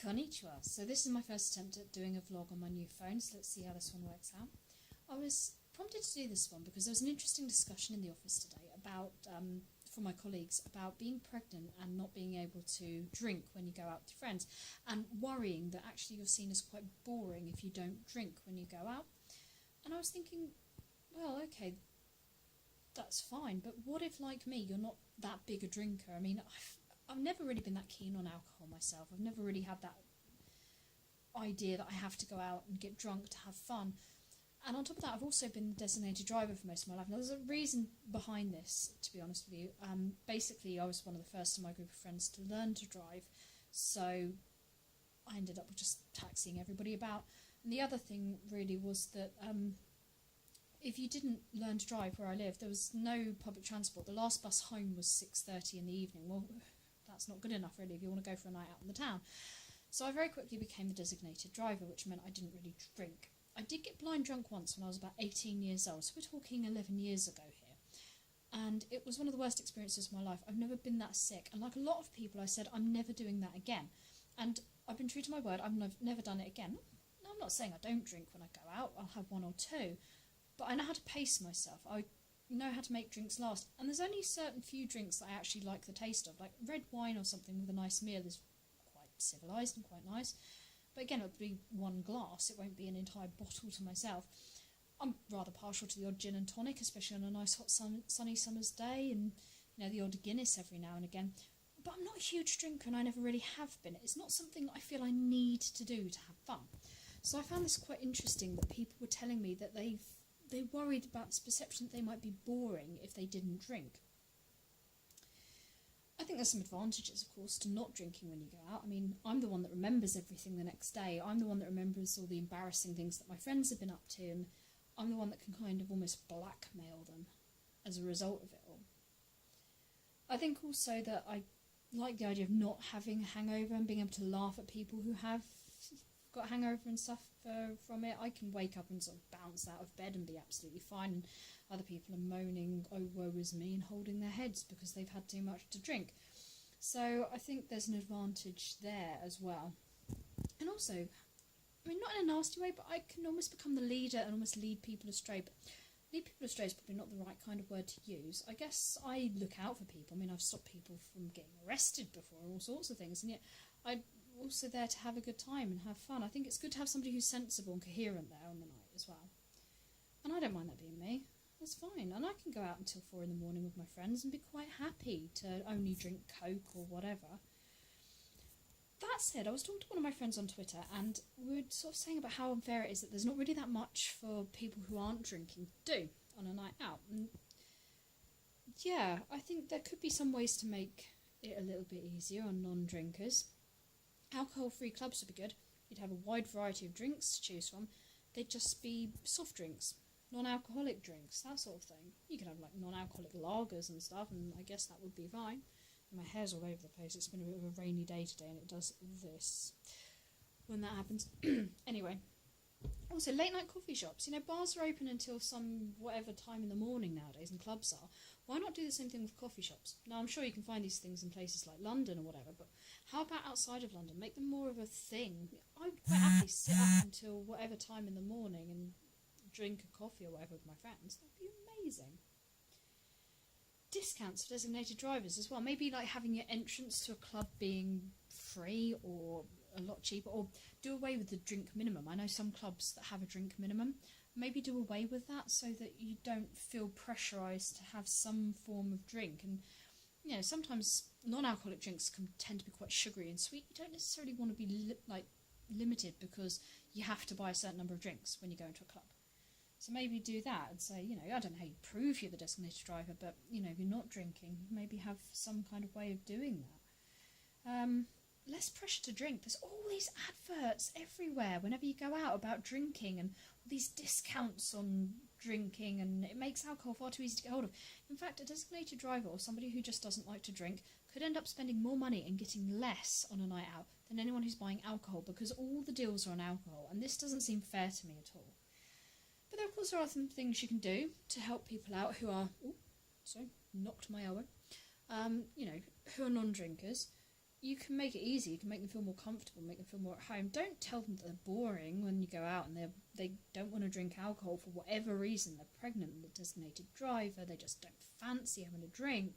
Konnichiwa. So this is my first attempt at doing a vlog on my new phone, so let's see how this one works out. I was prompted to do this one because there was an interesting discussion in the office today about, from my colleagues, about being pregnant and not being able to drink when you go out with friends, and worrying that actually you're seen as quite boring if you don't drink when you go out. And I was thinking, well, okay, that's fine, but what if, like me, you're not that big a drinker? I mean, I've never really been that keen on alcohol myself. I've never really had that idea that I have to go out and get drunk to have fun. And on top of that, I've also been the designated driver for most of my life. Now, there's a reason behind this, to be honest with you. Basically, I was one of the first in my group of friends to learn to drive, so I ended up just taxiing everybody about. And the other thing really was that if you didn't learn to drive where I lived, there was no public transport. The last bus home was 6:30 in the evening. Well, that's not good enough, really, if you want to go for a night out in the town. So I very quickly became the designated driver, which meant I didn't really drink. I did get blind drunk once when I was about 18 years old, so we're talking 11 years ago here. And it was one of the worst experiences of my life. I've never been that sick. And like a lot of people, I said, I'm never doing that again. And I've been true to my word. I've never done it again. No, I'm not saying I don't drink when I go out. I'll have one or two. But I know how to pace myself. I know how to make drinks last. And there's only certain few drinks that I actually like the taste of. Like red wine or something with a nice meal is quite civilised and quite nice. But again, it'll be one glass. It won't be an entire bottle to myself. I'm rather partial to the odd gin and tonic, especially on a nice hot sunny summer's day, and the odd Guinness every now and again. But I'm not a huge drinker, and I never really have been. It's not something I feel I need to do to have fun. So I found this quite interesting, that people were telling me that they worried about this perception that they might be boring if they didn't drink. I think there's some advantages, of course, to not drinking when you go out. I mean, I'm the one that remembers everything the next day. I'm the one that remembers all the embarrassing things that my friends have been up to, and I'm the one that can kind of almost blackmail them as a result of it all. I think also that I like the idea of not having a hangover and being able to laugh at people who have got a hangover and stuff from it. I can wake up and sort of bounce out of bed and be absolutely fine, and other people are moaning, oh woe is me, and holding their heads because they've had too much to drink. So I think there's an advantage there as well. And also, I mean, not in a nasty way, but I can almost become the leader and almost lead people astray. But lead people astray is probably not the right kind of word to use. I guess I look out for people. I mean, I've stopped people from getting arrested before, all sorts of things, and yet I'm also there to have a good time and have fun. I think it's good to have somebody who's sensible and coherent there on the night as well. And I don't mind that being me. That's fine. And I can go out until 4 in the morning with my friends and be quite happy to only drink Coke or whatever. That said, I was talking to one of my friends on Twitter, and we were sort of saying about how unfair it is that there's not really that much for people who aren't drinking to do on a night out. And yeah, I think there could be some ways to make it a little bit easier on non-drinkers. Alcohol-free clubs would be good. You'd have a wide variety of drinks to choose from. They'd just be soft drinks, non-alcoholic drinks, that sort of thing. You could have like non-alcoholic lagers and stuff, and I guess that would be fine. My hair's all over the place. It's been a bit of a rainy day today, and it does this when that happens. Anyway, also late night coffee shops. Bars are open until some whatever time in the morning nowadays, and clubs are. Why not do the same thing with coffee shops? Now, I'm sure you can find these things in places like London or whatever, but how about outside of London? Make them more of a thing. I would quite happily sit up until whatever time in the morning and drink a coffee or whatever with my friends. That'd be amazing. Discounts for designated drivers as well. Maybe like having your entrance to a club being free or a lot cheaper, or do away with the drink minimum. I know some clubs that have a drink minimum. Maybe do away with that so that you don't feel pressurised to have some form of drink. And sometimes non-alcoholic drinks can tend to be quite sugary and sweet. You don't necessarily want to be limited because you have to buy a certain number of drinks when you go into a club. So maybe do that and say, I don't know how you prove you're the designated driver, but, if you're not drinking, maybe have some kind of way of doing that. Less pressure to drink. There's all these adverts everywhere whenever you go out about drinking, and all these discounts on drinking, and it makes alcohol far too easy to get hold of. In fact, a designated driver or somebody who just doesn't like to drink could end up spending more money and getting less on a night out than anyone who's buying alcohol, because all the deals are on alcohol, and this doesn't seem fair to me at all. But there, of course, there are some things you can do to help people out who are... knocked my elbow. Who are non-drinkers. you can make it easy. You can make them feel more comfortable, make them feel more at home. Don't tell them that they're boring when you go out and they don't want to drink alcohol for whatever reason. They're pregnant, they're a designated driver, they just don't fancy having a drink.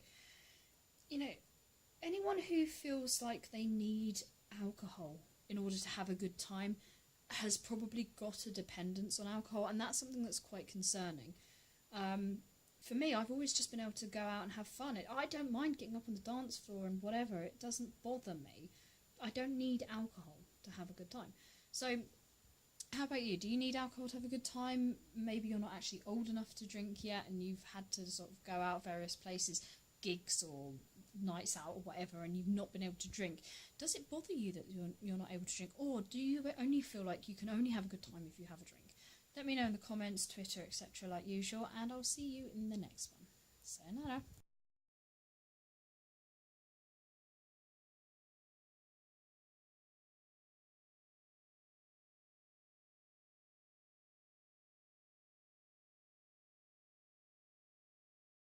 You know, anyone who feels like they need alcohol in order to have a good time has probably got a dependence on alcohol, and that's something that's quite concerning. For me, I've always just been able to go out and have fun. I don't mind getting up on the dance floor and whatever. It doesn't bother me. I don't need alcohol to have a good time. So, how about you? Do you need alcohol to have a good time? Maybe you're not actually old enough to drink yet and you've had to sort of go out various places, gigs or nights out or whatever, and you've not been able to drink. Does it bother you that you're not able to drink? Or do you only feel like you can only have a good time if you have a drink? Let me know in the comments, Twitter, etc. like usual, and I'll see you in the next one. Sayonara.